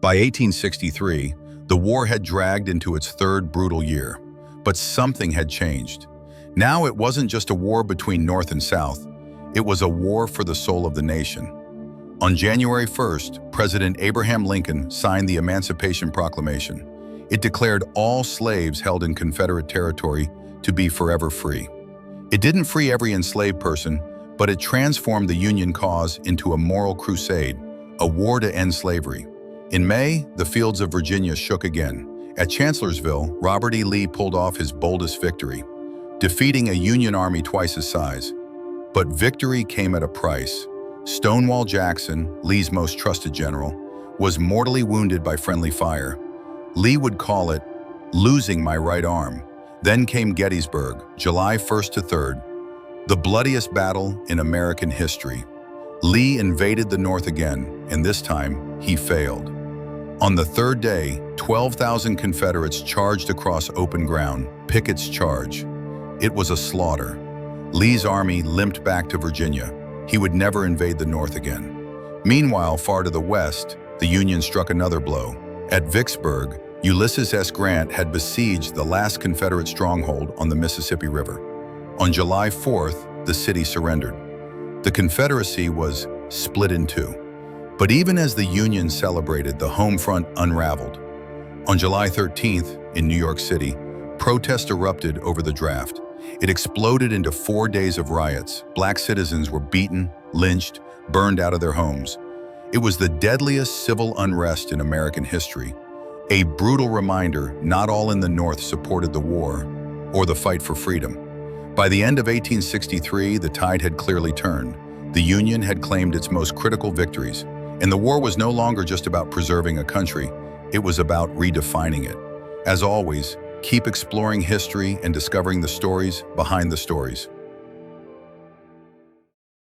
By 1863, the war had dragged into its third brutal year, but something had changed. Now it wasn't just a war between North and South, it was a war for the soul of the nation. On January 1st, President Abraham Lincoln signed the Emancipation Proclamation. It declared all slaves held in Confederate territory to be forever free. It didn't free every enslaved person, but it transformed the Union cause into a moral crusade, a war to end slavery. In May, the fields of Virginia shook again. At Chancellorsville, Robert E. Lee pulled off his boldest victory, defeating a Union army twice his size. But victory came at a price. Stonewall Jackson, Lee's most trusted general, was mortally wounded by friendly fire. Lee would call it losing my right arm. Then came Gettysburg, July 1st to 3rd, the bloodiest battle in American history. Lee invaded the North again, and this time he failed. On the third day, 12,000 Confederates charged across open ground, Pickett's charge. It was a slaughter. Lee's army limped back to Virginia. He would never invade the North again. Meanwhile, far to the west, the Union struck another blow. At Vicksburg, Ulysses S. Grant had besieged the last Confederate stronghold on the Mississippi River. On July 4th, the city surrendered. The Confederacy was split in two. But even as the Union celebrated, the home front unraveled. On July 13th, in New York City, protest erupted over the draft. It exploded into 4 days of riots. Black citizens were beaten, lynched, burned out of their homes. It was the deadliest civil unrest in American history. A brutal reminder not all in the North supported the war or the fight for freedom. By the end of 1863, the tide had clearly turned. The Union had claimed its most critical victories, and the war was no longer just about preserving a country, it was about redefining it. As always, keep exploring history and discovering the stories behind the stories.